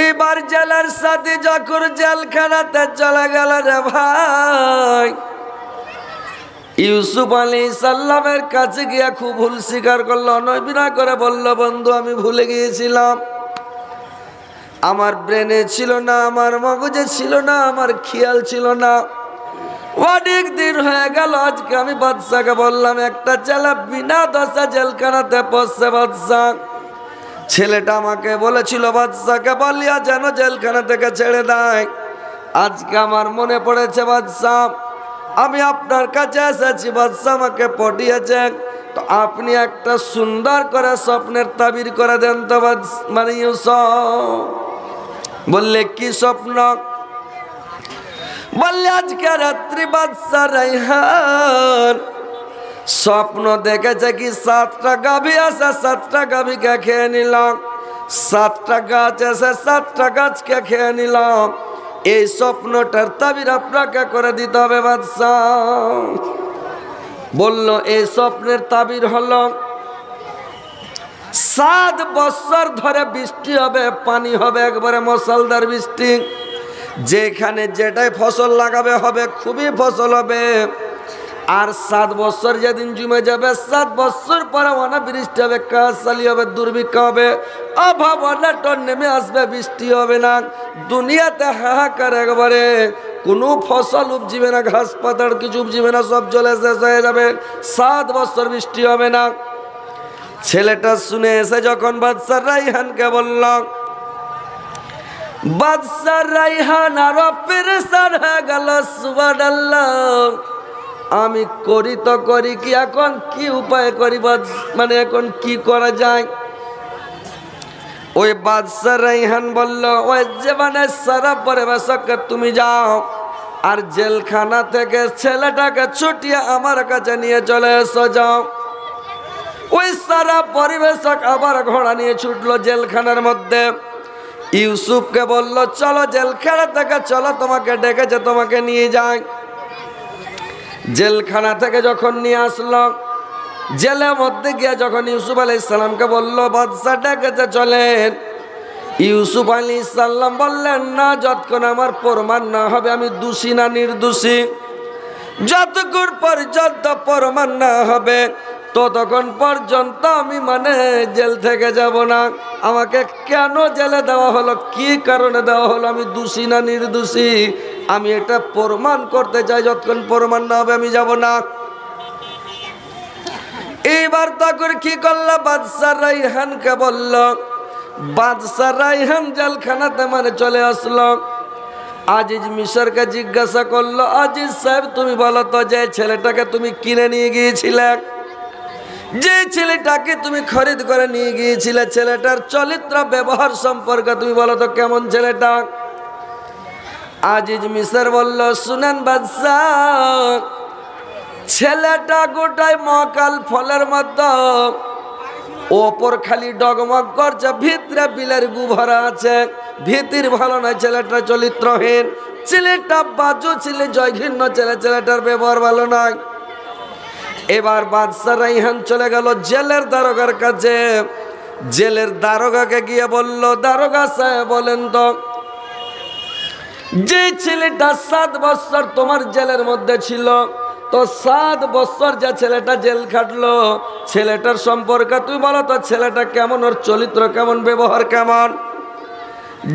এবার জেলের সাথে যখন জেলখানাতে চলে গেল রে ভাই, ইউসুফ আলাইহিস সালামের কাছে গিয়া খুব ভুল স্বীকার করলো, অনবিনা করে বলল, বন্ধু আমি ভুলে গিয়েছিলাম, আমার ব্রেনে ছিল না, আমার মগজে ছিল না, আমার খেয়াল ছিল না, অনেক দিন হয়ে গেল। আজকে আমি বাদশাকে বললাম একটা ছেলে বিনা দোষে জেলখানাতে পড়ছে বাদশা, ছেলেটা আমাকে বলেছিল বাদশাকে বলিয়া যেন জেলখানা থেকে ছেড়ে দেয়। আজকে আমার মনে পড়েছে বাদশা, আমি আপনার কাছে এসেছি, বাদশা আমাকে পটিয়েছেন, তো আপনি একটা সুন্দর করে স্বপ্নের তাবির করে দেন তো মানে ইউসুফ। বললে কি স্বপ্ন? বললে আজকে রাত্রি বাদশা রাইহান স্বপ্ন দেখেছে কি 7টা গাভী আছে, 7টা গাভীকে খেয়ে নিলাম, 7টা গাছ আছে, 7টা গাছকে খেয়ে নিলাম। এই স্বপ্নটার তাবির আপনাকে করে দিতে হবে বাদশা। বলল এই স্বপ্নের তাবির হলো 7 বছর ধরে বৃষ্টি হবে, পানি হবে, একবারে মুষলধার বৃষ্টি, যেখানে যেটাই ফসল লাগাবে হবে খুবই ফসল হবে। আর 7 বছর যেদিন জমে যাবে, 7 বছর পরে অনাবৃষ্টি হবে, কাশালি হবে, দুর্ভিক্ষ হবে, অভাব অনাটন নেমে আসবে, বৃষ্টি হবে না, দুনিয়াতে হাহাকার, একবারে কোনো ফসল উপজিবে না, ঘাস পাতার কিছু উপজিবে না, সব জলে শেষ হয়ে যাবে, 7 বছর বৃষ্টি হবে না। ছেলেটা শুনে এসে যখন বাদশা রাইহানকে বলল, বাদশা রাইহান আরো পেরেশান হয়ে গেল। সুবহানাল্লাহ, আমি করি তো করি কি, এখন কি উপায় করি, মানে এখন কি করা যায়? ওই বাদশা রাইহান বলল, ওই যে মানে সারা পরিবেশকে তুমি যাও আর জেলখানা থেকে ছেলেটাকে ছুটিয়ে আমার কাছে নিয়ে চলে এসো, যাও। ওই সারা পরিবেশক আবার ঘোড়া নিয়ে ছুটলো জেলখানার মধ্যে। ইউসুফকে বলল, চলো জেলখানা থেকে চলো, তোমাকে ডেকেছে, তোমাকে নিয়ে যায়। জেলখানা থেকে যখন নিয়ে আসলো, জেলের মধ্যে গিয়ে যখন ইউসুফ আলাইহিস সালামকে বলল বাদশা ডেকেছে চলেন, ইউসুফ আলাইহিস সালাম বললেন, না, যতক্ষণ আমার প্রমাণ না হবে আমি দোষী না নির্দোষী, যতক্ষণ পর্যন্ত প্রমাণ না হবে ততক্ষণ পর্যন্ত আমি মানে জেল থেকে যাব না। আমাকে কেন জেলে দেওয়া হলো, কি কারণে দেওয়া হলো, আমি দোষী না নির্দোষী, আমি এটা প্রমাণ করতে চাই, যতক্ষণ প্রমাণ না হবে আমি যাব না। এইবার তখন কি করলো, বাদশা রাইহানকে বলল, বাদশা রাইহান জেলখানাতে মানে চলে আসলো। আজিজ মিশরকে জিজ্ঞাসা করলো, আজিজ সাহেব তুমি বলো তো, যে ছেলেটাকে তুমি কিনে নিয়ে গিয়েছিলে, যে ছেলেটাকে তুমি খরিদ করে নিয়ে গিয়েছিলে, ছেলেটার চরিত্র ব্যবহার সম্পর্কে তুমি বলো তো কেমন ছেলেটা? আজিজ মিশর বলল, শুনেন বাদশাহ, ছেলেটা গোটায় মকাল ফলের মতো, ওপর খালি ডগমগ করছে, ভিতরে বিলের গু ভরা আছে, ভিতির ভালো নয়, ছেলেটা চরিত্রহীন, ছেলেটা বাজু ছেলে, জয়ঘীর্ণ ছেলে, ছেলেটার ব্যবহার ভালো নয়। এবার বাদশা রাইহান চলে গেল জেলের দারোগার কাছে। জেলের দারোগাকে গিয়ে বলল, দারোগা সাহেব বলেন তো, যে ছেলেটা 7 বছর তোমার জেলের মধ্যে ছিল, তো 7 বছর যে ছেলেটা জেল খাটলো, ছেলেটার সম্পর্কে তুই বলো তো, ছেলেটা কেমন, ওর চরিত্র কেমন, ব্যবহার কেমন?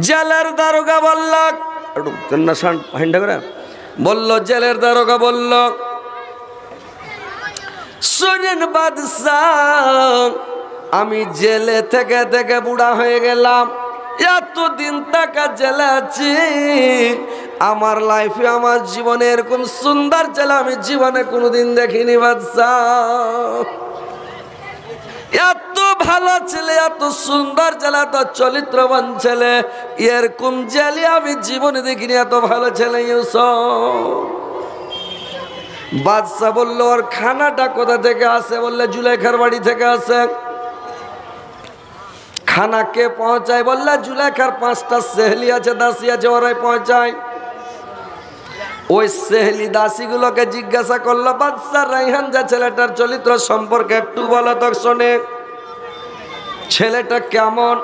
জেলের দারোগা বলল, জেলের দারোগা বলল, শুনেন বাদশাহ, আমি জেলে থেকে থেকে বুড়া হয়ে গেলাম, এতদিন টাকা জেলে আছি, আমার লাইফে, আমার জীবনে এরকম সুন্দর ছেলে আমি জীবনে কোনোদিন দেখিনি বাদশাহ। এত ভালো ছেলে, এত সুন্দর ছেলে, এত চরিত্রবান ছেলে, এরকম জেলে আমি জীবনে দেখিনি, এত ভালো ছেলে ইউসুফ। বাদশা বলল, ওর খানাটা কোথা থেকে আসে? বললে জুলেখার বাড়ি থেকে আসে। খানা কে পৌঁছায়? বললে জুলেখার 5টা সেহলি আছে, দাসী আছে, ওরাই পৌঁছায়। ওই সেহলি দাসীগুলোকে জিজ্ঞাসা করলো, বাদশা রাইহান যে ছেলেটার চরিত্র সম্পর্কে একটু বলো তো, শোনে ছেলেটা কেমন?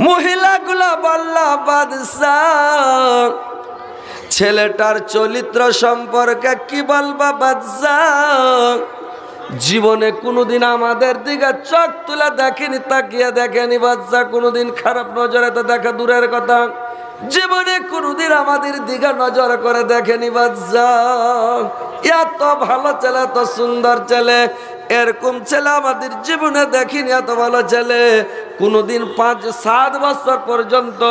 মহিলাগুলা বলল বাদশাহ ছেলেটার চরিত্র সম্পর্কে কি বলবা বাদশাহ? জীবনে কোনোদিন আমাদের দিকে চোখ তুলে দেখেনি, তাকিয়ে দেখেনি বাদশাহ। কোনোদিন খারাপ নজরে তো দেখা দূরের কথা, জীবনে কোনোদিন আমাদের দিকে নজর করে দেখেনি বাদশাহ। এত ভালো ছেলে, এত সুন্দর ছেলে, এরকম ছেলে আমাদের জীবনে দেখিনি। এত ভালো ছেলে কোনোদিন 5-7 বছর পর্যন্ত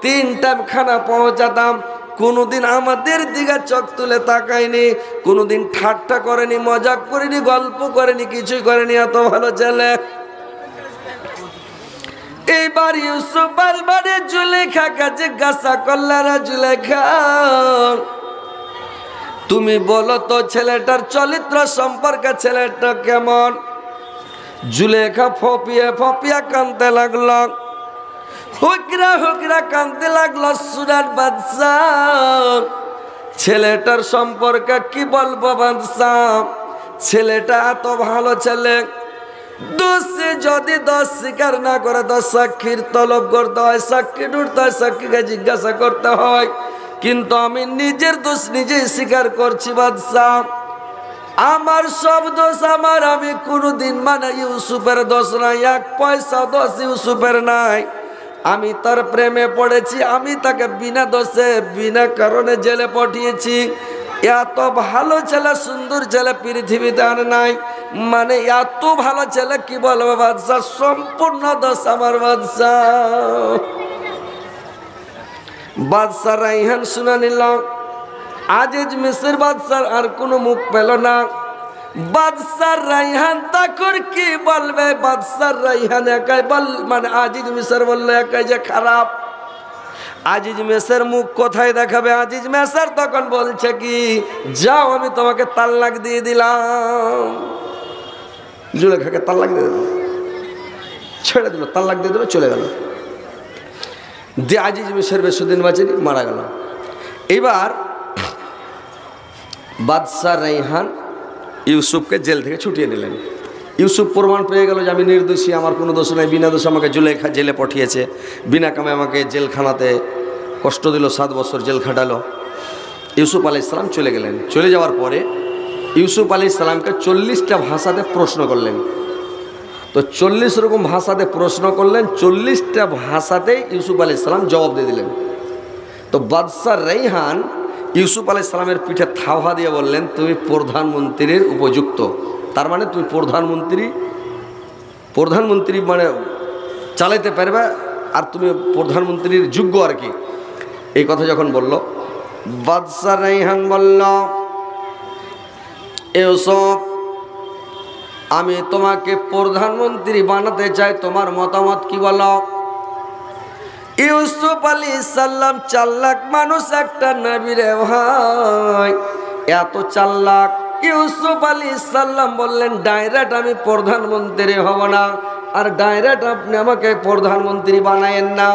3 টাইম খানা পৌঁছাতাম, কোনোদিন আমাদের দিকে চোখ তুলে তাকায়নি, কোনোদিন ঠাট্টা করেনি, মজাক করেনি, গল্প করেনি, কিছুই করেনি। এত ভালো ছেলে। এইবার ইউসুফ বারবারে জুলেখাকে জিজ্ঞাসা করলেন, জুলেখা তুমি বলো তো ছেলেটার চরিত্র সম্পর্কে, ছেলেটা কেমন? জুলেখা ফপিয়ে ফপিয়া কাঁদতে লাগলো, হুকরা হুকরা কাঁদতে লাগলো। সুরার বাদশাহ ছেলেটার সম্পর্কে কি বলবো বাদশাহ? ছেলেটা এত ভালো ছেলে, দোষে যদি 10 স্বীকার না করে 10 সাক্ষীর তলব করতে হয়, সাক্ষী ঢুঁড়তে হয়, সাক্ষীকে জিজ্ঞাসা করতে হয়। কিন্তু আমি নিজের দোষ নিজেই স্বীকার করছি বাদশাহ। আমার সব দোষ আমার, আমি কোনোদিন মানে ইউসুফের দোষ নাই, 1 পয়সা দোষ ইউসুফের নাই। আমি তার প্রেমে পড়েছি, আমি তাকে বিনা দোষে বিনা কারণে জেলে পাঠিয়েছি। এত ভালো ছেলে, সুন্দর ছেলে পৃথিবীতে আর নাই। মানে এত ভালো ছেলে কি বলবো বাদশাহ, সম্পূর্ণ দোষ আমার বাদশাহ। বাদশাহ রাইহান শুনে নিল। আজিজ মিসর বাদশাহ আর কোনো মুখ পেল না। বাদশাহ রাইহান তখন কি বলবে? বাদশাহ রাইহান একাই মানে আজিজ মিসর বললো একাই যে খারাপ। আজিজ মেসের মুখ কোথায় দেখাবে? আজিজ মেসের তখন বলছে কি, যাও আমি তোমাকে তালাক দিয়ে দিলাম। জুলেখাকে তালাক দিয়ে দিল, ছেড়ে দিল, তালাক দিয়ে দিল, চলে গেল। যে আজিজ মেসের বেশিদিন বাঁচেনি, মারা গেল। এবার বাদশাহ রাইহান ইউসুফকে জেল থেকে ছুটিয়ে দিলেন। ইউসুফ প্রমাণ পেয়ে গেল যে আমি নির্দোষী, আমার কোনো দোষ নাই, বিনা দোষে আমাকে জুলেখা জেলে পাঠিয়েছে, বিনা কামে আমাকে জেলখানাতে কষ্ট দিল, 7 বছর জেল খাটালো। ইউসুফ আলাইহিস সালাম চলে গেলেন। চলে যাওয়ার পরে ইউসুফ আলাইহিস সালামকে 40টা ভাষাতে প্রশ্ন করলেন। তো 40 রকম ভাষাতে প্রশ্ন করলেন, 40টা ভাষাতেই ইউসুফ আলাইহিস সালাম জবাব দিয়ে দিলেন। তো বাদশাহ রাইহান ইউসুফ আলাইহিস সালামের পিঠে থাওয়া দিয়ে বললেন, তুমি প্রধানমন্ত্রীর উপযুক্ত। তার মানে তুমি প্রধানমন্ত্রী মানে চালাইতে পারবে, আর তুমি প্রধানমন্ত্রীর যোগ্য আর কি। এই কথা যখন বলল, বাদশাহ রাইহান বলল, ইউসুফ আমি তোমাকে প্রধানমন্ত্রী বানাতে চাই, তোমার মতামত কি বলো? ইউসুফ আলাইহিস সালাম চালাক মানুষ, একটা নবী রে ভাই, এত চালাক। ইউসুফ আলাইহিস সালাম বললেন, ডাইরেক্ট আমি প্রধানমন্ত্রী হব না, আর ডাইরেক্ট আপনি আমাকে প্রধানমন্ত্রী বানায়েন না,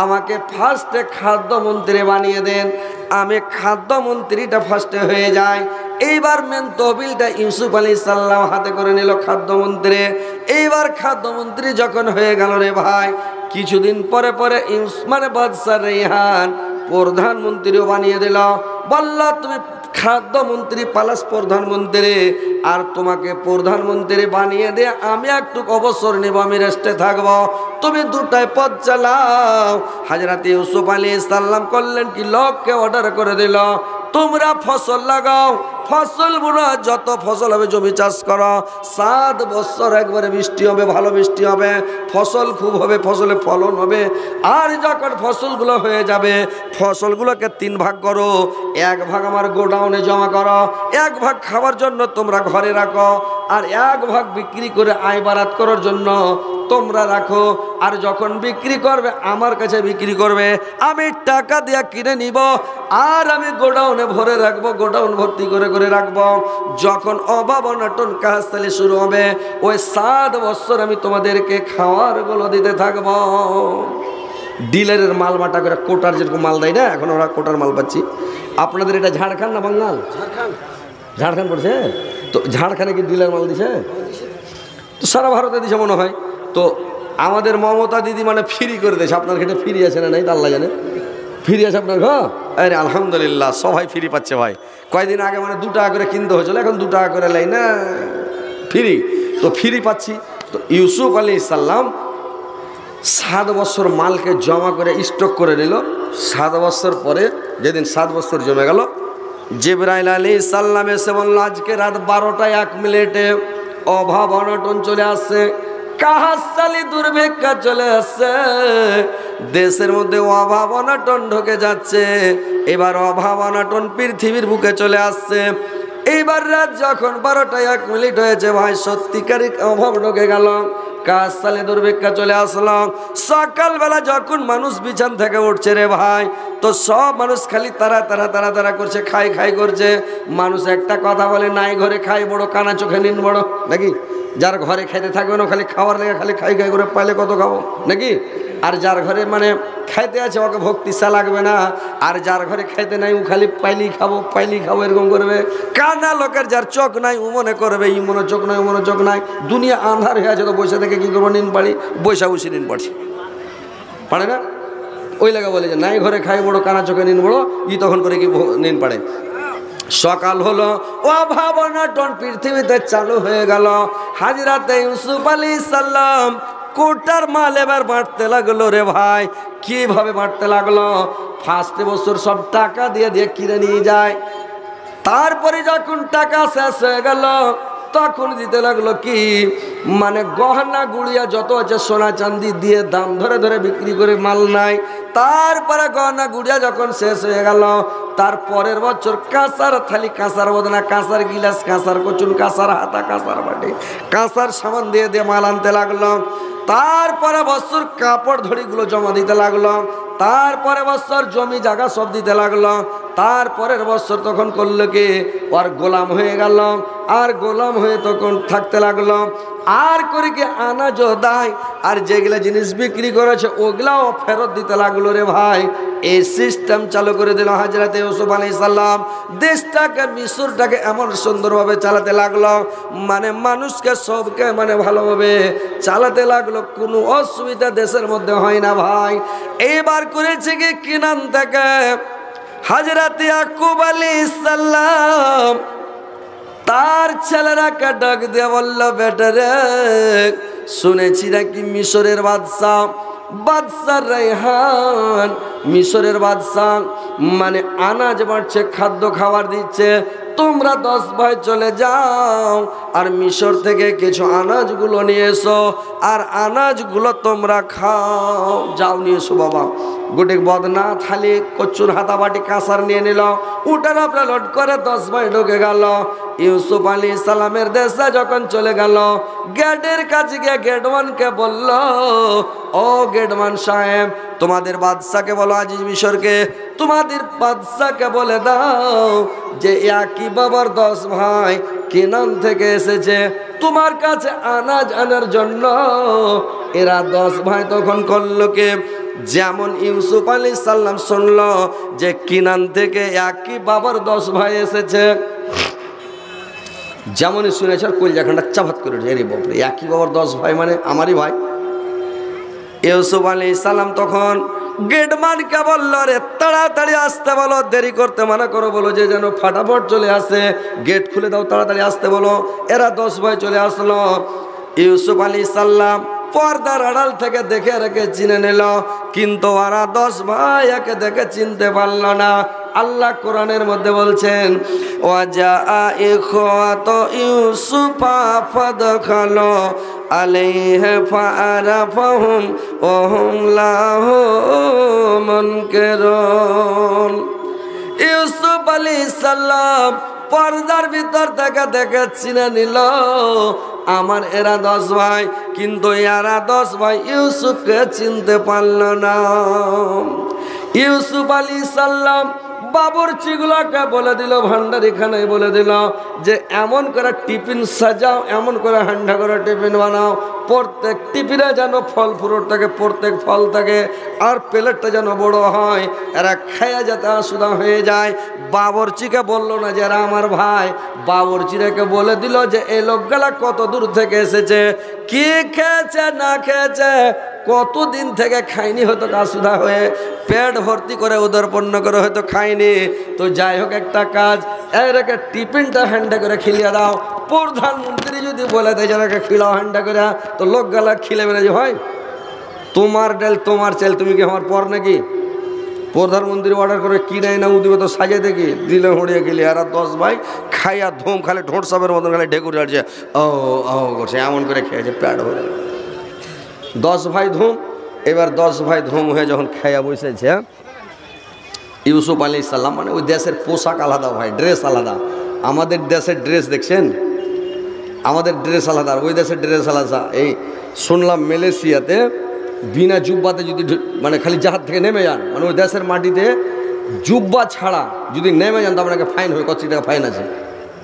আমাকে ফার্স্টে খাদ্যমন্ত্রী বানিয়ে দেন, আমি খাদ্যমন্ত্রীটা ফার্স্টে হয়ে যায়। এইবার মেন তহবিলটা ইউসুফ আলাইহিস সালাম হাতে করে নিল খাদ্যমন্ত্রী। এইবার খাদ্যমন্ত্রী যখন হয়ে গেল রে ভাই, কিছুদিন পরে পরে মানে বাদশাহ রাইহান প্রধানমন্ত্রীও বানিয়ে দিল। বলল তুমি খাদ্যমন্ত্রী প্লাস প্রধানমন্ত্রী, আর তোমাকে প্রধানমন্ত্রী বানিয়ে দিয়ে আমি একটু অবসর নেব, আমি রেস্টে থাকবো, তুমি দুটাই পথ চালাও। হযরত ইউসুফ আলাইহিস সালাম করলেন কি, লোককে অর্ডার করে দিল, তোমরা ফসল লাগাও, ফসল বুনা, যত ফসল হবে জমি চাষ করো, 7 বছর একবারে বৃষ্টি হবে, ভালো বৃষ্টি হবে, ফসল খুব হবে, ফসলে ফলন হবে। আর যখন ফসলগুলো হয়ে যাবে, ফসলগুলোকে 3 ভাগ করো, 1 ভাগ আমার গোডাউনে জমা করো, 1 ভাগ খাওয়ার জন্য তোমরা ঘরে রাখো, আর 1 ভাগ বিক্রি করে আয় বাড়াত করার জন্য তোমরা রাখো। আর যখন বিক্রি করবে আমার কাছে বিক্রি করবে, আমি টাকা দিয়ে কিনে নিব, আর আমি গোডাউনে ভরে রাখবো, গোডাউন ভর্তি করে করে রাখবো। যখন অভাব অনটন কাজতালি শুরু হবে, ওই 7 বছর আমি তোমাদেরকে খাওয়ারগুলো দিতে থাকবো। ডিলারের মাল বাটা করে কোটার যেরকম মাল দেয় না, এখন ওরা কোটার মাল পাচ্ছি। আপনাদের এটা ঝাড়খণ্ড না বাঙ্গাল? ঝাড়খণ্ড পড়ছে। তো ঝাড়খণ্ডে কি ডিলার মাল দিছে? তো সারা ভারতে দিছে মনে হয়। তো আমাদের মমতা দিদি মানে ফ্রি করে দিয়েছে। আপনার ঘরে ফ্রি আছে না নাই তা আল্লাহ জানে। ফ্রি আছে আপনার ঘর? আরে আলহামদুলিল্লাহ, সবাই ফ্রি পাচ্ছে ভাই। কয়েকদিন আগে মানে 2 টাকা করে কিনতে হয়েছিল, এখন 2 টাকা করে লাই না ফ্রি। তো ফ্রি পাচ্ছি। তো ইউসুফ আলাইহিস সালাম 7 বছর মালকে জমা করে স্টক করে নিল। 7 বছর পরে যেদিন 7 বছর জমে গেল, জিবরাইল আলাইহিস সালাম এসে বলল, আজকে রাত 12টায় 1 মিনিটে অভাব অনটন চলে আসছে, কাহাসালি দুর্ভিক্ষা চলে আসছে, দেশের মধ্যে অভাব অনটন ঢুকে যাচ্ছে। এবার অভাব অনটন পৃথিবীর বুকে চলে আসছে। এইবার রাত যখন 12টায় 1 মিনিট হয়েছে ভাই, সত্যিকারই অভাব ঢুকে গেল, কাজ সালে দুর্ভিক্ষা চলে আসলাম। সকালবেলা যখন মানুষ বিছান থেকে উঠছে রে ভাই, তো সব মানুষ খালি তারা তারা তারা তারা করছে, খাই খাই করছে। মানুষ একটা কথা বলে, নাই ঘরে খাই বড়, কানা চোখে নিন বড়, নাকি? যার ঘরে খাইতে থাকবে না খালি খাওয়ার লেগে খালি খাই খাই করে পাইলে কত খাবো, নাকি? আর যার ঘরে মানে খাইতে আছে ওকে ভক্তি চা লাগবে না, আর যার ঘরে খাইতে নাই ও খালি পাইলি খাবো এরকম করবে। কানা লোকের যার চোখ নাই ও মনে করবে ই মনে চোখ নাই, ও মনে চোখ নাই। দুনিয়া আন্ধার হয়ে আছে, তো বসে থেকে কী করবো, নিন পাড়ি বৈশা বসে নিন পাড়ছি, পারে না? ওই লাগে বলে যে নাই ঘরে খাই বড়, কানা চোখে নিন বড়, ই তখন করে কি নিন পাড়ে। সকাল হলো, অভাব অনটন পৃথিবীতে চালু হয়ে গেল। হাজরাতে ইউসুফ আলাইহিস সালাম কোটার মাল এবার বাঁটতে লাগলো রে ভাই। কিভাবে বাঁটতে লাগলো? ফার্স্ট বছর সব টাকা দিয়ে দিয়ে কিনে নিয়ে যায়। তারপরে যখন টাকা শেষ হয়ে গেল, তখন দিতে লাগলো কি, মানে গহনা গুড়িয়া যত আছে সোনা চাঁদি দিয়ে দাম ধরে ধরে বিক্রি করে মাল নাই। তারপরে গহনা গুড়িয়া যখন শেষ হয়ে গেল, তার পরের বছর কাঁসার থালি, কাঁসার বদনা, কাঁসার গিলাস, কাঁসার কচুন, কাঁসার হাতা, কাঁসার বাটি, কাঁসার সামান দিয়ে দিয়ে মাল আনতে লাগলো। তারপরে বছর কাপড় ধড়িগুলো জমা দিতে লাগলো। তারপরে বছর জমি জায়গা সব দিতে লাগলো। তারপরের বছর তখন করলো কি, ওর গোলাম হয়ে গেল। আর গোলাম হয়ে তখন থাকতে লাগলো। আর করে কি আনাজ দেয়, আর যেগুলা জিনিস বিক্রি করেছে ওগুলাও ফেরত দিতে লাগলো রে ভাই। এই সিস্টেম চালু করে দিল হযরতে ইউসুফ আলাইহিস সালাম। দেশটাকে, মিশরটাকে এমন সুন্দরভাবে চালাতে লাগলো, মানে মানুষকে সবকে মানে ভালোভাবে চালাতে লাগলো, কোনো অসুবিধা দেশের মধ্যে হয় না ভাই। এইবার করেছে কি, কিনান থেকে হযরতে ইয়াকুব আলাইহিস সালাম তার ছেলেরাকে ডাক দিয়ে বলল, বেটারে শুনেছি নাকি মিশরের বাদশা রায়হান, মিশরের বাদশা মানে আনাজ বাড়ছে, খাদ্য খাবার দিচ্ছে, তোমরা 10 ভাই চলে যাও আর মিশর থেকে কিছু আনাজগুলো নিয়ে এসো, আর আনাজগুলো তোমরা খাও। যাও নিয়ে এসো বাবা। গোটে বদনা থালি, কচুর হাতা বাটি, কাঁসার নিয়ে নিল, উঠার আপনার লোড করে 10 ভাই ঢুকে গেল। ইউসুফ আলাইহিস সালামের দেশে যখন চলে গেল, গেটের কাছে গিয়ে গেটওয়ানকে বলল, ও গেটওয়ান সাহেব, তোমাদের বাদশাকে বলো, আজিজ মিশরকে, তোমাদের বাদশাকে বলে দাও যে একই বাবার 10 ভাই কেনান থেকে এসেছে তোমার কাছে আনাজ আনার জন্য। এরা 10 ভাই তখন করলো কে, যেমন ইউসুফ আলাইহিস সালাম শুনল যে কিনান থেকে একই বাবার 10 ভাই এসেছে, যেমনই শুনেছে কলজাখানটা চাপাত করে উঠে, রে বাপরে, একই বাবার 10 ভাই মানে আমারই ভাই। ইউসুফ আলাইহিস সালাম তখন গেটম্যানকে বলল, রে তাড়াতাড়ি আসতে বলো, দেরি করতে মানা করো, বলো যে যেন ফাটাফট চলে আসে, গেট খুলে দাও, তাড়াতাড়ি আসতে বলো। এরা 10 ভাই চলে আসলো। ইউসুফ আলাইহিস সালাম পর্দার আড়াল থেকে দেখে রেখে চিনে নিল, কিন্তু ওরা 10 ভাই একে দেখে চিনতে পারল না। আল্লাহ কোরআনের মধ্যে বলছেন, ওয়াজা ইখওয়াতু ইউসুফা ফাদখালু আলাইহি ফাআরাফাহুম ওয়া হুম লাহু মুনকিরুন। ইউসুফ আলাইহিস সালাম পর্দার ভিতর থেকে দেখে চিনে নিল আমার এরা 10 ভাই, কিন্তু এরা 10 ভাই ইউসুফকে চিনতে পারল না। ইউসুফ আলাইহিস সালাম বাবুর্চিগুলোকে বলে দিল, ভান্ডারিখানায় বলে দিল যে এমন করে টিফিন সাজাও, এমন করে হান্ডা করে টিফিন বানাও, প্রত্যেক টিফিনে যেন ফল ফ্রুট থাকে, প্রত্যেক ফল থাকে, আর প্লেটটা যেন বড় হয়, এরা খাইয়া যাতে আসুদা হয়ে যায়। বাবুর্চিকে বললো না যে এরা আমার ভাই, বাবুর্চিরাকে বলে দিল যে এই লোকগুলা কত দূর থেকে এসেছে, কি খেয়েছে না খেয়েছে, কতদিন থেকে খাইনি, হয়তো কাসুদা হয়ে পেট ভর্তি করে উদরপন্ন করে হয়তো খাইনি। তো যাই হোক, একটা কাজ, এরাকে টিফিনটা হ্যান্ডা করে খিলিয়ে দাও। প্রধানমন্ত্রী যদি বলে দেয় যারাকে খিলাও হ্যান্ডা করে, তো লোকগুলা খিলেবে না যে হয় তোমার ডাল তোমার চাল, তুমি কি আমার পর নাকি? প্রধানমন্ত্রী অর্ডার করে কি নেয় না উদিবে তো সাজিয়ে দেখি দিলে হড়িয়ে গেলি। আর 10 ভাই খাইয়া ধুম খালি ঠোঁট সাপের মতন খালি ঢেকুরে আসছে, ও ও করছে, এমন করে খেয়েছে পেট ভরে। 10 ভাই ধুম। এবার 10 ভাই ধুম হয়ে যখন খাইয়া বসেছে, ইউসুফ আলাইহিস সালাম, মানে ওই দেশের পোশাক আলাদা ভাই, ড্রেস আলাদা। আমাদের দেশের ড্রেস দেখছেন, আমাদের ড্রেস আলাদা, ওই দেশের ড্রেস আলাদা। এই শুনলাম মালয়েশিয়াতে বিনা জুব্বাতে যদি মানে খালি জাহাজ থেকে নেমে যান, মানে ওই দেশের মাটিতে জুব্বা ছাড়া যদি নেমে যান তো আপনাকে ফাইন হবে, 25 টাকা ফাইন আছে।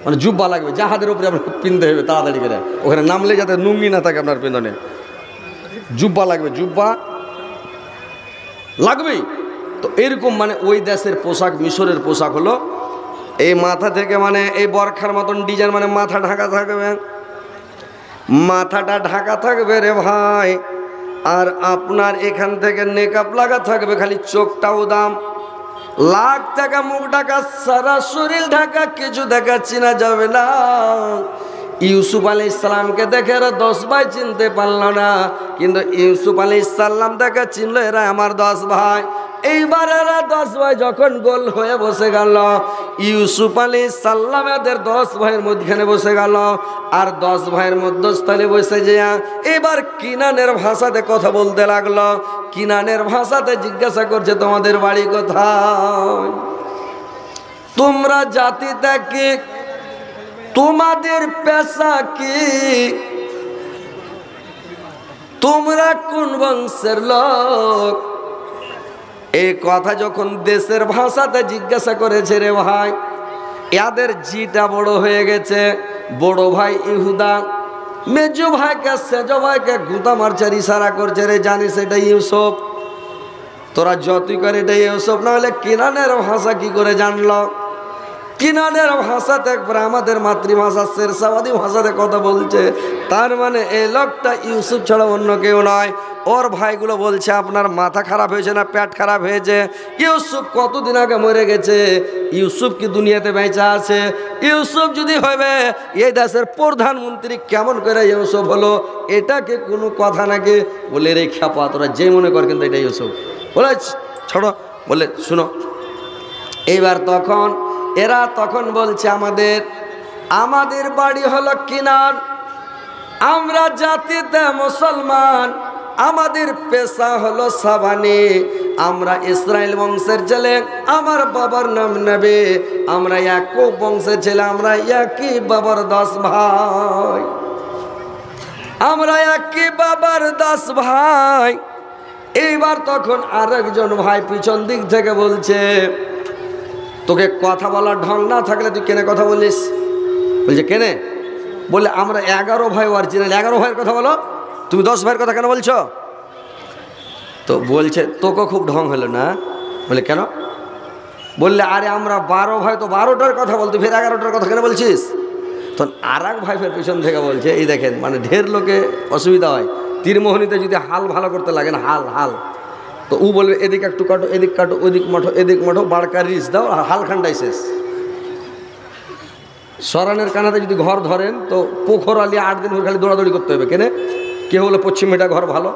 মানে জুব্বা লাগবে, জাহাজের উপরে আপনাকে পিনতে হবে তাড়াতাড়ি করে, ওখানে নামলে যাতে নুঙ্গি না থাকে আপনার পিছনে, জুব্বা লাগবে, জুব্বা লাগবেই। তো এরকম মানে ওই দেশের পোশাক, মিশরের পোশাক হলো এই মাথা থেকে মানে এই বরখার মতন ডিজাইন, মানে মাথা ঢাকা থাকবে, মাথাটা ঢাকা থাকবে রে ভাই, আর আপনার এখান থেকে নেকআপ লাগা থাকবে, খালি চোখটা উদাম, লাখ টাকা মুখ ঢাকা, সারা শরীর ঢাকা, কিছু দেখা চিনা যাবে না। ইউসুফ আলাইহিস সালামকে দেখে এরা 10 ভাই চিনতে পারল না, কিন্তু ইউসুফ আলাইহিস সালাম দেখে চিনল এরা আমার 10 ভাই। এইবার এরা 10 ভাই যখন গোল হয়ে বসে গেল, ইউসুফ আলাইহিস সালাম এদের 10 ভাইয়ের মধ্যখানে বসে গেল, আর 10 ভাইয়ের মধ্যস্থলে বসে যায় এবার কিনানের ভাষাতে কথা বলতে লাগলো। কিনানের ভাষাতে জিজ্ঞাসা করছে, তোমাদের বাড়ি কোথায়, তোমরা জাতিটা কি, তোমাদের পেশা কি, তোমরা কোন বংশের লোক। এই কথা যখন দেশের ভাষাতে জিজ্ঞাসা করেছে রে ভাই, এদের জিটা বড় হয়ে গেছে। বড় ভাই ইহুদা মেজো ভাইকে সেজো ভাইকে গুতা মারচার ইশারা করছে, রে জানিস এটা ইউসুফ, তোরা যতই করে এটা ইউসুফ, না হলে কিনানের ভাষা কি করে জানলো। কিনানের ভাষাতে একবার আমাদের মাতৃভাষা শেরশাবাদী ভাষাতে কথা বলছে, তার মানে এই লোকটা ইউসুফ ছাড়া অন্য কেউ নয়। ওর ভাইগুলো বলছে আপনার মাথা খারাপ হয়েছে না পেট খারাপ হয়েছে, ইউসুফ কতদিন আগে মরে গেছে, ইউসুফ কি দুনিয়াতে বেঁচে আছে, ইউসুফ যদি হবে এই দেশের প্রধানমন্ত্রী কেমন করে ইউসুফ হলো, এটা কি কোনো কথা নাকি? বলে রে খ্যাপা, তোরা যে মনে কর কিন্তু এটা ইউসুফ। বলে ছাড়ো, বলে শুনো। এইবার তখন এরা তখন বলছে আমাদের বাড়ি হলো কিনান, আমরা জাতিতে মুসলমান, আমাদের পেশা হলো সাবানি, আমরা ইসরায়েল বংশের ছেলে, আমার বাবার নাম নেবে, আমরা ইয়াকুব বংশের ছেলে, আমরা একই বাবার 10 ভাই, আমরা একই বাবার 10 ভাই। এইবার তখন আরেকজন ভাই পিছন দিক থেকে বলছে, তোকে কথা বলার ঢং না থাকলে তুই কেনে কথা বলিস? বলছে কেনে? বলে আমরা 11 ভাই অরিজিনাল, 11 ভাইয়ের কথা বলো, তুমি 10 ভাইয়ের কথা কেন বলছো? তো বলছে তোকে খুব ঢং হলো না। বলে কেন? বললে আরে আমরা 12 ভাই, তো 12টার কথা বলতো, ফের 11টার কথা কেন বলছিস? তখন আর এক ভাই ফের পিছন থেকে বলছে, এই দেখেন মানে ঢের লোকে অসুবিধা হয়, তীরমোহনীতে যদি হাল ভালো করতে লাগে না, হাল তো ও বলবে এদিক একটু কাটো, এদিক কাটো, ওদিক মাঠো, এদিক মাঠো, বাড়কা রিস দাও, আর হাল খান্ডাই শেষ। সরানের কানাতে যদি ঘর ধরেন তো পোখর আলিয়া 8 দিন খালি দৌড়াদৌড়ি করতে হবে। কেনে? কেউ বলে পশ্চিম ভিটা ঘর ভালো,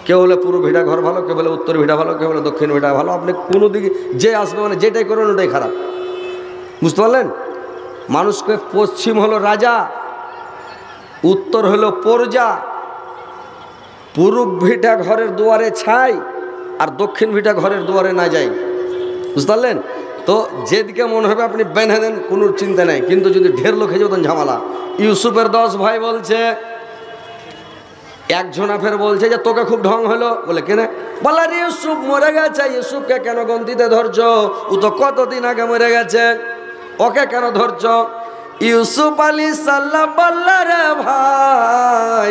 কেউ বলে পূর্ব ভিটা ঘর ভালো, কেউ বলে উত্তর ভিটা ভালো, কেউ বলে দক্ষিণ ভিটা ভালো। আপনি কোনো দিকে যে আসবে মানে যেটাই করেন ওটাই খারাপ, বুঝতে পারলেন? মানুষকে পশ্চিম হলো রাজা, উত্তর হলো প্রজা, পূর্ব ভিটা ঘরের দুয়ারে ছাই, আর দক্ষিণ ভিটা ঘরের দুয়ারে না যাই, বুঝতে পারলেন? তো যেদিকে মনে হবে আপনি বেঁধে দেন, কোনো চিন্তা নেই, কিন্তু যদি ঢের লোক হয়ে যাবে তখন ঝামেলা। ইউসুফের 10 ভাই বলছে একজনা ফের বলছে যে তোকে খুব ঢং হলো। বলে কেন? বলে রে ইউসুফ মরে গেছে, ইউসুফকে কেন গন্তিতে ধরছ? ও তো কতদিন আগে মরে গেছে, ওকে কেন ধরছ? ইউসুফ আলাইহিস সালাম বলল, রে ভাই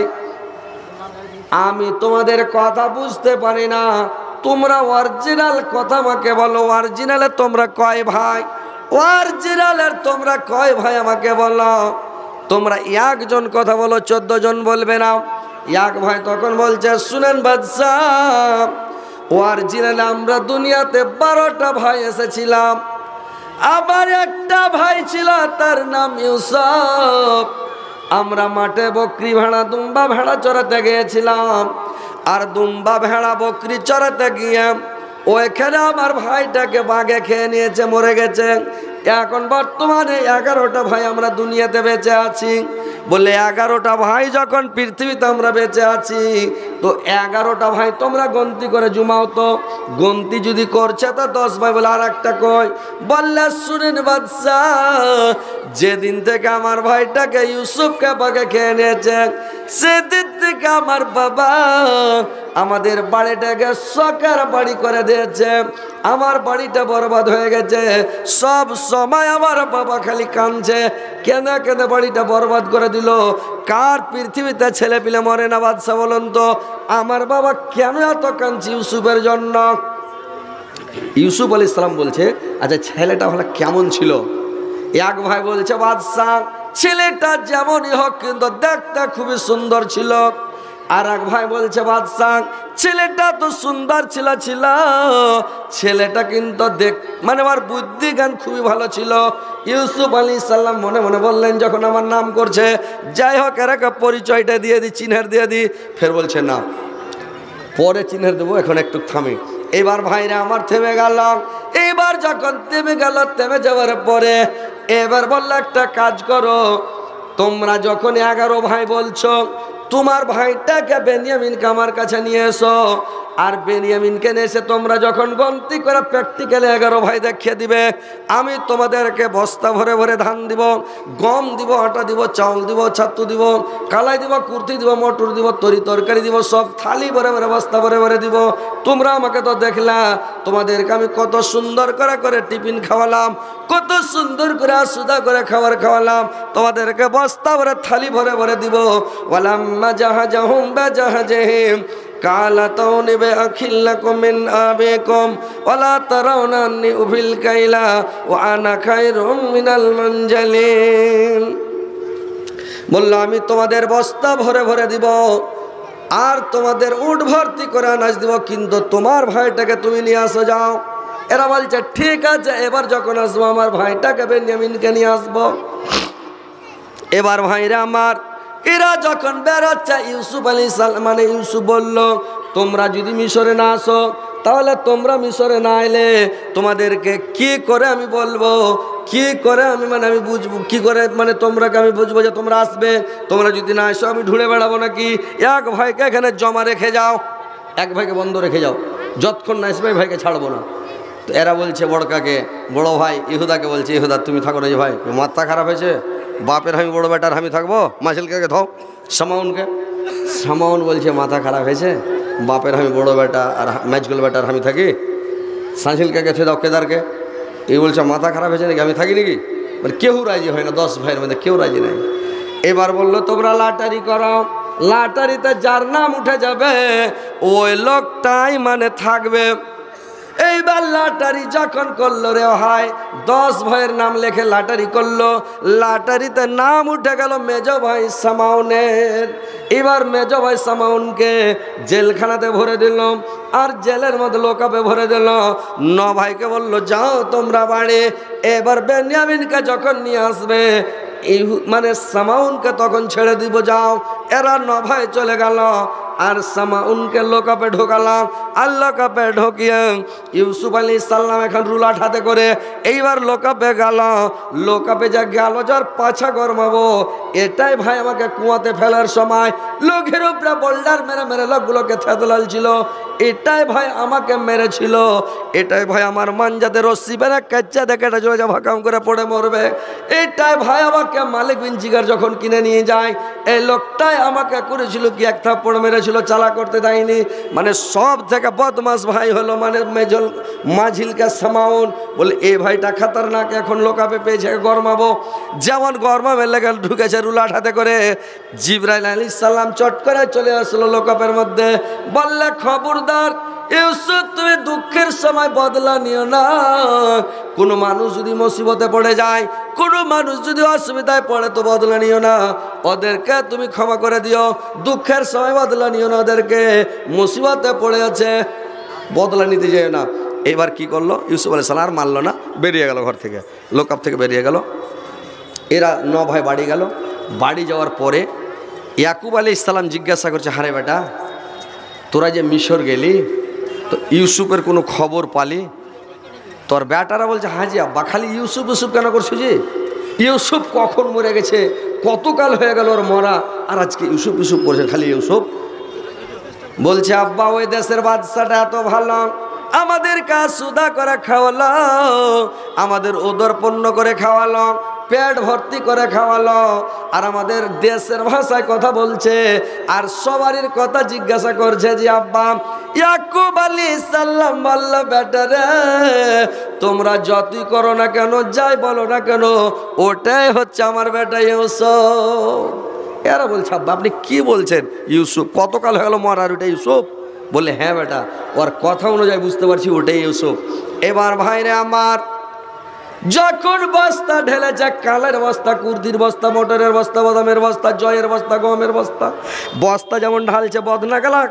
আমি তোমাদের কথা বুঝতে পারি না, তোমরা অরিজিনাল কথা আমাকে বলো। অরিজিনালে তোমরা কয় ভাই? অরিজিনালের তোমরা কয় ভাই আমাকে বলো। তোমরা একজন কথা বলো, 14 জন বলবে না। এক ভাই তখন বলছে, শুনেন বাদশাহ, অরিজিনালে আমরা দুনিয়াতে 12টা ভাই এসেছিলাম। আবার একটা ভাই ছিল, তার নাম ইউসুফ। আমরা মাঠে বকরি ভেড়া দুম্বা ভেড়া চড়াতে গিয়েছিলাম, আর দুম্বা ভেড়া বকরি চড়াতে গিয়ে ওইখানে আমার ভাইটাকে বাঘে খেয়ে নিয়েছে, মরে গেছে। এখন বর্তমানে 11টা ভাই আমরা দুনিয়াতে বেঁচে আছি। বলে 11টা ভাই যখন পৃথিবীতে আমরা বেঁচে আছি, তো 11টা ভাই তোমরা গন্তি করে জুমাও তো। গন্তি যদি করছে তো 10 ভাই। বলে আর একটা কই? বললে শুনেন বাদশাহ, যেদিন থেকে আমার ভাইটাকে ইউসুফকে বাঘে খেয়ে নিয়েছে, সেদিন থেকে আমার বাবা আমাদের বাড়িটাকে সরকার বাড়ি করে দিয়েছে। আমার বাড়িটা বরবাদ হয়ে গেছে। সব সময় আমার বাবা খালি কাঁদছে, কেন কেন বাড়িটা বরবাদ করে দিল? কার পৃথিবীতে ছেলে পিলে মরে না বাদশাহ বলুন তো? আমার বাবা কেন এত কাঁদছে ইউসুফের জন্য? ইউসুফ আলাইহিস সালাম বলছে, আচ্ছা ছেলেটা হলে কেমন ছিল? এক ভাই বলছে, বাদশাহ ছেলেটা যেমনই হোক কিন্তু দেখতে খুবই সুন্দর ছিল। আর এক ভাই বলছে, বাদশাহ ছেলেটা তো সুন্দর ছিল, ছেলেটা কিন্তু মানে আমার বুদ্ধি জ্ঞান খুবই ভালো ছিল। ইউসুফ আলাইহিস সালাম মনে মনে বললেন, যখন আমার নাম করছে, যাই হোক এর একটা পরিচয়টা দিয়ে দিই, চিহ্নের দিয়ে দিই। ফের বলছে না, পরে চিহ্নের দেবো, এখন একটু থামি। এবার ভাইরা আমার থেমে গেল। এবার যখন থেমে গেল, থেমে যাওয়ার পরে এবার বললো, একটা কাজ করো, তোমরা যখন 11 ভাই বলছো, তোমার ভাইটাকে বেনিয়ামিনকে আমার কাছে নিয়ে এসো। আর বেনিয়ামিনকে নিয়ে এসে তোমরা যখন গন্তি করে প্র্যাকটিক্যালে 11 ভাই দেখিয়ে দিবে, আমি তোমাদেরকে বস্তা ভরে ভরে ধান দিব, গম দিব, আটা দিব, চাউল দিব, ছাতু দিব, কালাই দিব, কুর্তি দিব, মটর দিব, তরকারি দিব, সব থালি ভরে ভরে বস্তা ভরে ভরে দিব। তোমরা আমাকে তো দেখলা, তোমাদেরকে আমি কত সুন্দর করে টিফিন খাওয়ালাম, কত সুন্দর করে সুদা করে খাবার খাওয়ালাম, তোমাদেরকে বস্তা ভরে থালি ভরে ভরে দিব। ওয়ালাম্মা জাহাজাহুম বাজাহাজিহিম কালাতাউনি বিআখিল্লাকুম মিন আবিকুম ওয়ালা তারাউনা আন্নী উফিল কাইলা ওয়া আনা খায়রুম মিনাল মুনজালিন। বললো, আমি তোমাদের বস্তা ভরে ভরে দিব, আর তোমাদের উট ভর্তি করে আনাজ দিব, কিন্তু তোমার ভাইটাকে তুমি নিয়ে আসো, যাও। এরা বলছে, ঠিক আছে, এবার যখন আসবো আমার ভাইটাকে বেনিয়ামিনকে নিয়ে আসবো। এবার ভাইরা আমার, এরা যখন বেরোচ্ছে, ইউসুফ আলাইহিস সালাম মানে ইউসুফ বলল, তোমরা যদি মিশরে না আসো, তাহলে তোমরা মিশরে না এলে তোমাদেরকে কি করে আমি বলবো, কি করে আমি মানে আমি বুঝবো, কি করে মানে তোমরাকে আমি বুঝবো যে তোমরা আসবে? তোমরা যদি না আসো আমি ঢুড়ে বেড়াবো নাকি? এক ভাইকে এখানে জমা রেখে যাও, এক ভাইকে বন্ধ রেখে যাও, যতক্ষণ না আসবে ভাইকে ছাড়বো না। তো এরা বলছে বড়কাকে, বড় ভাই ইহুদাকে বলছে, ইহুদা তুমি থাকো না, যে ভাই মাথা খারাপ হয়েছে, বাপের আমি বড় বেটার আমি থাকবো, মাসিলকে থাও, সামাউনকে। সামাউন বলছে, মাথা খারাপ হয়েছে, বাপের আমি বড় বেটা আর ম্যাচগুল বেটার আমি থাকি, সাঁঝিলকে গেছে দাও, কেদারকে। এই বলছে মাথা খারাপ হয়েছে নাকি, আমি থাকি নাকি? মানে কেউ রাজি হয় না, 10 ভাইয়ের মধ্যে কেউ রাজি নাই। এবার বললো, তোমরা লাটারি করো, লাটারিতে যার নাম উঠে যাবে ওই লোকটাই মানে থাকবে। এইবার লাটারি যখন করলো রে ভাই, 10 ভাইয়ের নাম লেখে লাটারি করলো, লাটারিতে নাম উঠে গেল মেজ ভাই সামাউনের। এবার মেজ ভাই সামাউনকে জেলখানাতে ভরে দিল, আর জেলের মধ্যে লোকাপে ভরে দিল। 9 ভাইকে বললো, যাও তোমরা বাড়ি। এবার বেনিয়ামিনকে যখন নিয়ে আসবে, এই মানে সামাউনকে তখন ছেড়ে দিব, যাও। এরা 9 ভাই চলে গেল, আর সামাউনকে লোকাপে ঢোকালাম। আর লোকাপে ঢোকিয়ে ইউসুফ আলাইহিস সালাম এখন রুলাট হাতে করে এইবার লোকাপে গেল। লোকাপে যা গেল, যার পাছা গরমাবো, এটাই ভাই আমাকে কুয়াতে ফেলার সময় লোকের উপরে বোল্ডার মেরে মেরে লোকগুলোকে থেতলাল ছিল, এটাই ভাই আমাকে মেরেছিল, এটাই ভাই আমার মাঞ্জাতে রশ্মি বেড়ে কাচ্চা দেখে এটা জোরে ভাকাম করে পড়ে মরবে, এটাই ভাই আমাকে মালিক বিন জিগার যখন কিনে নিয়ে যায়, এই লোকটাই ভাই আমাকে করেছিল কি এক থাপ্পড় মেরেছিল, চালা করতে দেয়নি। মানে সব থেকে বদমাস ভাই হলো মানে মেজল মাঝিলকা সামাউন। বলে এই ভাইটা খাতারনাক, এখন লোকাপে পেয়েছে, গরমাবো। যেমন গরমাবে লেগে ঢুকেছে রুলাট হাতে করে, জিবরাইল আলাইহিস সালাম চট করে চলে আসলো লোকাপের মধ্যে। বললে খবরদার ইউসুফ, তুমি দুঃখের সময় বদলা নিও না। কোনো মানুষ যদি মুসিবতে পড়ে যায়, কোনো মানুষ যদি অসুবিধায় পড়ে তো বদলা নিও না, ওদেরকে তুমি ক্ষমা করে দিও। দুঃখের সময় বদলা নিও না, ওদেরকে মুসিবতে পড়ে আছে বদলা নিতে যেও না। এবার কি করলো ইউসুফ আলাইহিস সালাম? আর মানলো না, বেরিয়ে গেল ঘর থেকে, লোকাপ থেকে বেরিয়ে গেল। এরা 9 ভাই বাড়ি গেল। বাড়ি যাওয়ার পরে ইয়াকুব আলাইহিস সালাম জিজ্ঞাসা করছে, হারে বেটা, তোরা যে মিশর গেলি তো ইউসুফের কোনো খবর পালি? তোর বেটারা বলছে, হাজি আব্বা, খালি ইউসুফ ইউসুফ কেন করছো? যে ইউসুফ কখন মরে গেছে, কতকাল হয়ে গেল ওর মরা, আর আজকে ইউসুফ ইউসুফ করছে, খালি ইউসুফ। বলছে, আব্বা ওই দেশের বাদশাটা এত ভালো, আমাদের কাজ সুদা করে খাওয়ালো, আমাদের উদর পূর্ণ করে খাওয়ালো, পেট ভর্তি করে খাওয়ালো, আর আমাদের দেশের ভাষায় কথা বলছে, আর সবারই কথা জিজ্ঞাসা করছে যে আব্বা। ইয়াকুব আলাইহিস সালাম বলল, বেটারে, তোমরা যতই করো না কেন, যাই বলো না কেন, ওটাই হচ্ছে আমার বেটা ইউসুফ। এরা বলছে, আব্বা আপনি কি বলছেন? ইউসুফ কতকাল হয়ে গেল মরার, ওটা ইউসুফ? বলে, হ্যাঁ বেটা, ওর কথা অনুযায়ী বুঝতে পারছি ওটাই ইউসুফ। এবার ভাইরে আমার, যখন বস্তা ঢেলেছে, কালের বস্তা, কুর্দির বস্তা, মোটরের বস্তা, বাদামের বস্তা, জয়ের বস্তা, গমের বস্তা, বস্তা যেমন ঢালছে, বদনা গেলা,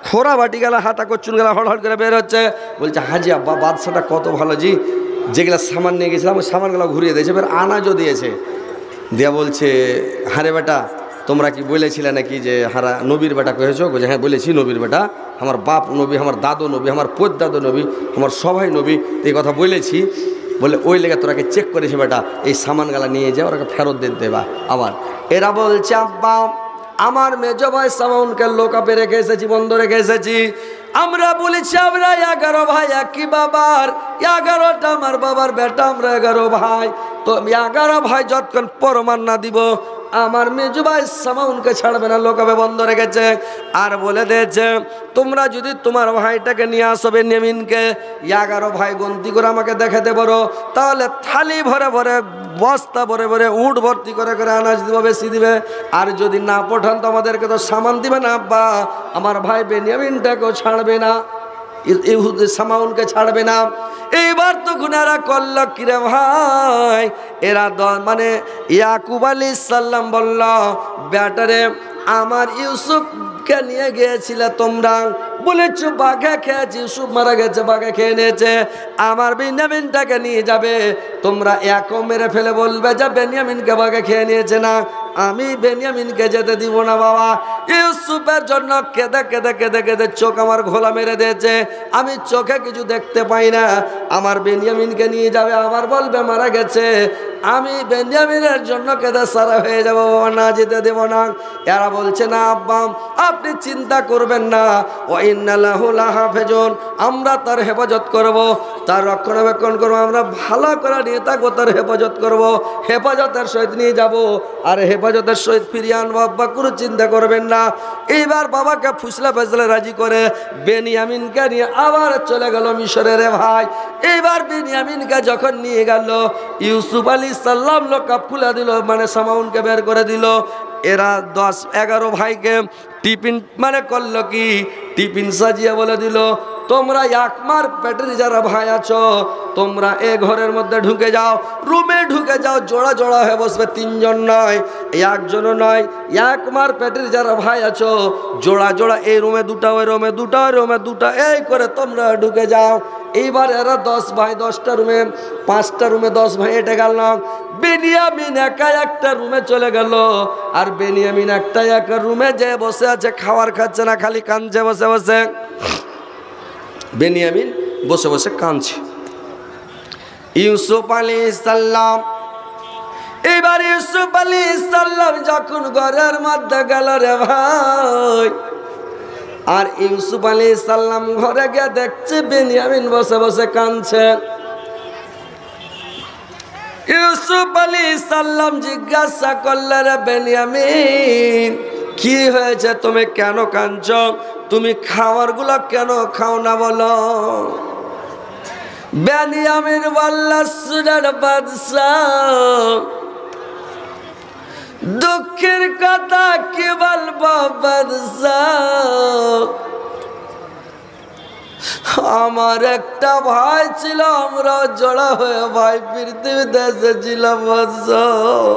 খোরা বাটি গেলা, হাতা কচ্চুন গেলা, হড়হড় করে বের হচ্ছে। বলছে, হাজি আব্বা, বাদশাটা কত ভালো জি, যেগুলা সামান নিয়ে গেছিলাম ওই সামানগুলো ঘুরিয়ে দিয়েছে, এবার আনাজও দিয়েছে। দিয়া বলছে, হারে বেটা, তোমরা কি বলেছিলে নাকি যে হারা নবীর বেটা কহেছো? বলছে, হ্যাঁ বলেছি, নবীর বেটা, আমার বাপ নবী, আমার দাদু নবী, আমার পদ্দাদু নবী, আমার সবাই নবী, এই কথা বলেছি। বলে, ওই লেগে তোরাকে চেক করেছি বেটা, এই সামানগুলা নিয়ে যা, ওরাকে ফেরত দিয়ে দেবা আবার। এরা বলছে, আব্বা আমার মেজ ভাই সামাউনকে লোকাপে রেখে এসেছি, বন্ধ রেখে এসেছি। আমরা বলেছি আমরা 11 ভাই একই বাবার, 11টা আমার বাবার বেটা, আমরা 11 ভাই। তো 11 ভাই যতক্ষণ প্রমাণ না দিব, আমার মেজো ভাই সামাউনকে ছাড়বে না, লোকাপে বন্ধ রেখেছে। আর বলে দিয়েছে, তোমরা যদি তোমার ভাইটাকে নিয়ে আসো বেনিয়ামিনকে, 11 ভাই গন্তি করে আমাকে দেখাতে পারো, তাহলে থালি ভরে ভরে, বস্তা ভরে ভরে, উট ভর্তি করে করে আনাজ দিব, বেশি দিবে। আর যদি না পাঠান তো আমাদেরকে তো সামান দিবে না আব্বা, আমার ভাই বেনিয়ামিনটাকেও ছাড়বে না, ইহুদি সামাউনকে ছাড়বে না। এইবার তো গুনারা করল কিরে ভাই, এরা মানে ইয়াকুব আলাইহিস সালাম বলল, ব্যাটারে আমার ইউসুফকে নিয়ে গিয়েছিলে তোমরা, বলেছো বাঘে খেয়েছি, ইউসুফ মারা গেছে, বাঘে খেয়ে নিয়েছে, আমার বেনিয়ামিনটাকে নিয়ে যাবে, তোমরা একও মেরে ফেলে বলবে যে বেনিয়ামিনকে বাঘে খেয়ে নিয়েছে না, আমি বেনিয়ামিনকে যেতে দিব না বাবা। ইউসুফের জন্য কেঁদে কেঁদে কেঁদে কেঁদে চোখ আমার ঘোলা মেরে দিয়েছে, আমি চোখে কিছু দেখতে পাই না, আমার বেনিয়ামিনকে নিয়ে যাবে, আবার বলবে মারা গেছে, আমি বেনিয়ামিনের জন্য কেঁদে সারা হয়ে যাবো বাবা, না যেতে দেব না। এরা বলছে, না আব্বা আপনি চিন্তা করবেন না, ও ইন্না লাহু লাহাফিজুন, আমরা তার হেফাজত করব, তার রক্ষণাবেক্ষণ করবো, আমরা ভালো করে নিয়ে থাকবো, তার হেফাজত করব, হেফাজতের সহিত নিয়ে যাব, আর হেফাজতের সহিত ফিরিয়ে আনবো, আব্বা কোনো চিন্তা করবেন না। এইবার বাবাকে ফুসলে ফেসলে রাজি করে বেনিয়ামিনকে নিয়ে আবার চলে গেল মিশরে রে ভাই। এইবার বেনিয়ামিনকে যখন নিয়ে গেল, ইউসুফ আলাইহিস সালাম লোকাপ খুলে দিল, মানে সামাউনকে বের করে দিল। এরা 10-11 ভাইকে টিফিন মানে করলো কি, টিফিন সাজিয়ে বলে দিল, তোমরা একমার পেটের যারা ভাই আছো, তোমরা এ ঘরের মধ্যে ঢুকে যাও, রুমে ঢুকে যাও, জোড়া জোড়া হয়ে বসবে, 3 জন নয়, 1 জনও নয়, একমার পেটের যারা ভাই আছো, জোড়া জোড়া, এই রুমে 2টা, ওই রুমে 2টা, ওই রুমে 2টা, এই করে তোমরা ঢুকে যাও। এইবার এরা 10 ভাই 10টা রুমে, 5টা রুমে 10 ভাই এটে গেল। বেনিয়ামিন একা একটা রুমে চলে গেল, আর বেনিয়ামিন একটা রুমে যে বসে আছে, খাবার খাচ্ছে না, খালি কাঁদছে বসে বসে। বেনিয়ামিন বসে বসে কাঁদছে। ইউসুফ আলাইহিস সালাম, এবার ইউসুফ আলাইহিস সালাম যখন ঘরের মধ্যে গেল রে ভাই, আর ইউসুফ আলাইহিস সালাম ঘরে গিয়ে দেখছে বেনিয়ামিন বসে বসে কাঁদছে। ইউসুফ আলাইহিস সালাম জিজ্ঞাসা করলেন, রে বেনিয়ামিন কি হয়েছে, তুমি কেন কাঁদছো? তুমি খাবারগুলো কেন খাও না বলো? বেনিয়ামিন বলল, সুরার বাদশাহ, দুঃখের কথা কি বলবো বাদশাহ, আমার একটা ভাই ছিল, আমরা জোড়া হয়ে ভাই পৃথিবীতে এসেছিলাম বাদশাহ।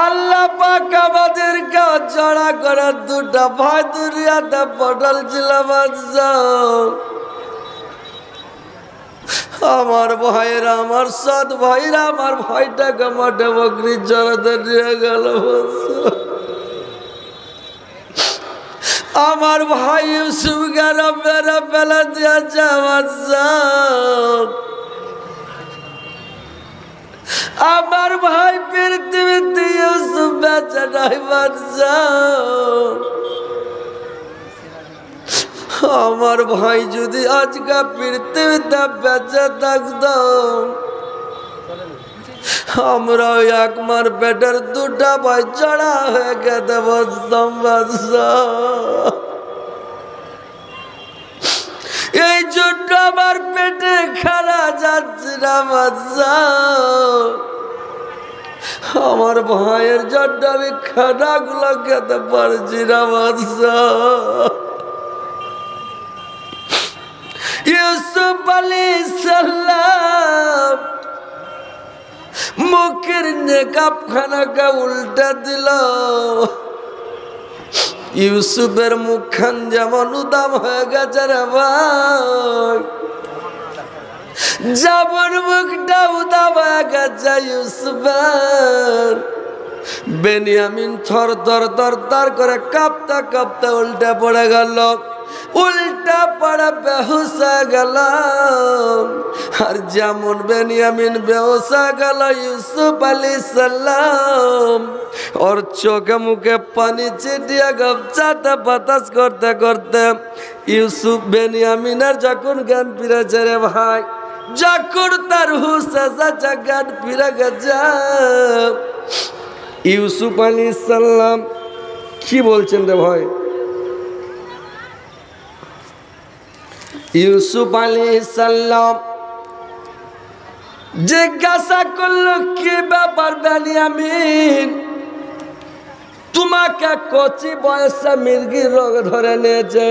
আল্লাহ পাক আমাদেরকে জড়া করে দুটা ভাই দুনিয়াতে পটল ছিল বাদশাহ। আমার ভাইরা, আমার সৎ ভাইরা আমার ভাইটাকে মাঠে বকরি জড়াতে নিয়ে গেল। আমার ভাই ইউসুফ গেল মেরে ফেলে দিয়েছে বাদশাহ। আমার ভাই পৃথিবীতে ইউসুফ বেঁচে নাই বাদশাহ। আমার ভাই যদি আজকে পৃথিবীতে বেঁচে থাকতো, আমরা এক মার পেটের দুটা ভাই জড়া হয়ে খেতে বসতাম বাদশাহ। এই জন্য আমার পেটে খানা যাচ্ছে না বাদশাহ। আমার ভাইয়ের জন্য আমি খানাগুলো খেতে পারছি না বাদশাহ। ইউসুফ আলাইহিস সালাম মুখের নেকাব খানাকে উল্টা দিল। ইউসুফের মুখখান যেমন উদাম হয়ে গেছে রে ভাই, যেমন মুখটা উদাম হয়ে গেছে ইউসুফের, বেনিয়ামিন থর থর থর থর করে কাঁপতে কাঁপতে উল্টে পড়ে গেল। উল্টা পড়ে বেহুশ হয়ে গেল। আর যেমন বেনিয়ামিন বেহুশ হয়ে গেল, ইউসুফ আলাইহিস সালাম ওর চোখে মুখে পানি ছিটিয়ে গপচাতে বাতাস করতে করতে ইউসুফ বেনিয়ামিনের যখন জ্ঞান ফিরেছে রে ভাই, যখন তার হুশ এসেছে, জ্ঞান ফিরে গেছে, ইউসুফ আলাইহিস সালাম কি বলছেন রে ভাই? ইউসুফ আলাইহিস সালাম জিজ্ঞাসা করলো, কি ব্যাপার বেনিয়ামিন, তোমাকে কচি বয়সে মির্গির রোগ ধরে নিয়েছে,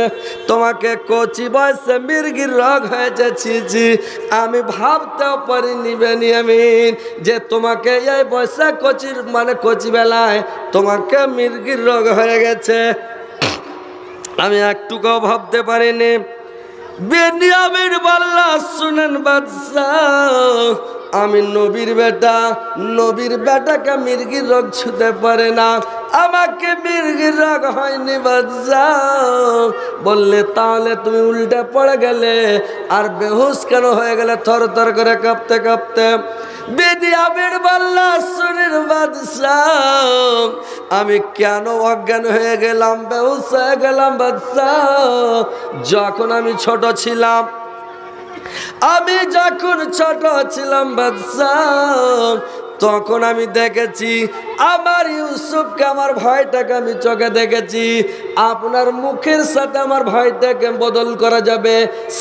তোমাকে কচি বয়সে মির্গির রোগ হয়েছে। ছি, আমি ভাবতেও পারিনি বেনিয়ামিন যে তোমাকে এই বয়সে কচি বেলায় তোমাকে মির্গির রোগ হয়ে গেছে, আমি একটুকুও ভাবতে পারিনি। বেনিয়ামিন বলল, শুনেন বাদশাহ, আমি নবীর বেটা, নবীর বেটাকে মির্গির রোগ ছুতে পারে না, আমাকে মির্গির রোগ হয়নি বাদশাহ। বললে তাহলে তুমি উল্টে পড়ে গেলে আর বেহুশ কেন হয়ে গেলে থর থর করে কাঁপতে কাঁপতে? বেনিয়ামিন বলল, শুনেন বাদশাহ, আমি কেন অজ্ঞান হয়ে গেলাম, বেহুশ হয়ে গেলাম বাদশাহ? যখন আমি ছোট ছিলাম, বাদশাহ, তখন আমি দেখেছি আমার ইউসুফকে, আমার ভাইটাকে আমি চোখে দেখেছি, আপনার মুখের সাথে আমার ভাইটাকে বদল করা যাবে,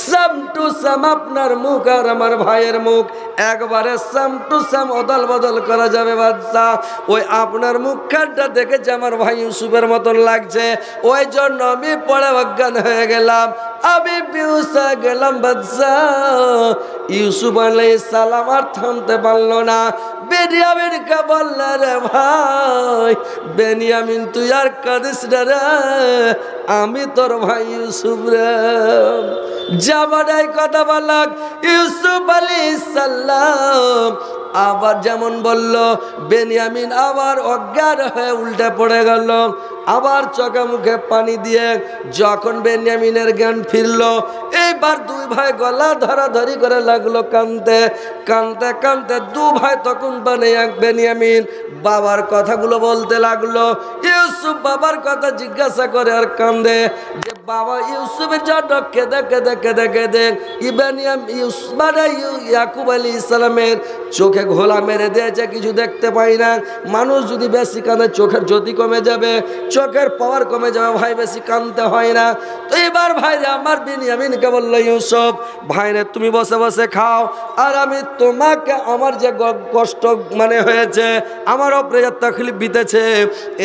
সেম টু সেম আপনার মুখ আর আমার ভাইয়ের মুখ একবারে সেম টু সেম অদল বদল করা যাবে বাদশাহ। ওই আপনার মুখখানটা দেখেছি আমার ভাই ইউসুফের মতন লাগছে, ওই জন্য আমি পড়ে অজ্ঞান হয়ে গেলাম, আমি বেহুশ হয়ে গেলাম বাদশাহ। ইউসুফ আলাইহিস সালাম আর থামতে পারল না, বেনিয়ামিনকে বলল, রে ভাই বেনিয়ামিন তুই আর কাঁদিস না রে, আমি তোর ভাই ইউসুফ রে। যেমন এই কথা বলল ইউসুফ আলাইহিস সালাম, আবার যেমন বলল, বেনিয়ামিন আবার অজ্ঞান হয়ে উল্টে পড়ে গেল। আবার চোখে মুখে পানি দিয়ে যখন বেনিয়ামিনের জ্ঞান ফিরল, এইবার দুই ভাই গলা ধরাধরি করে লাগলো কাঁদতে কাঁদতে কাঁদতে। দু ভাই তখন বেনিয়ামিন বাবার কথাগুলো বলতে লাগলো। ইউসুফ বাবার কথা জিজ্ঞাসা করে আর কাঁদে যে বাবা ইউসুফের জন্য কেঁদে কেঁদে কেঁদে কেঁদে ইয়াকুব আলী ইসলামের চোখে ঘোলা মেরে দিয়েছে, কিছু দেখতে পাই না। মানুষ যদি বেশি কাঁদে চোখের জ্যোতি কমে যাবে, চোখের পাওয়ার কমে যাবে, ভাই বেশি কাঁদতে হয় না। তো এবার ভাইরে আমার বিনিয়ামিনকে বললো, ইউসুফ ভাইরে তুমি বসে বসে খাও, আর আমি তোমাকে আমার যে কষ্ট মানে হয়েছে, আমার ওপরে যে তকলিফ বিতেছে,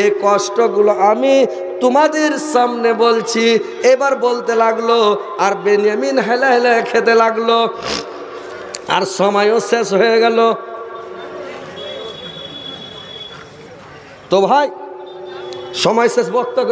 এই কষ্টগুলো আমি তোমাদের সামনে বলছি। এবার বলতে লাগলো, আর বেনিয়ামিন হেলে হেলে খেতে লাগলো, আর সময়ও শেষ হয়ে গেল। তো ভাই সময় শেষ, বক্তব্য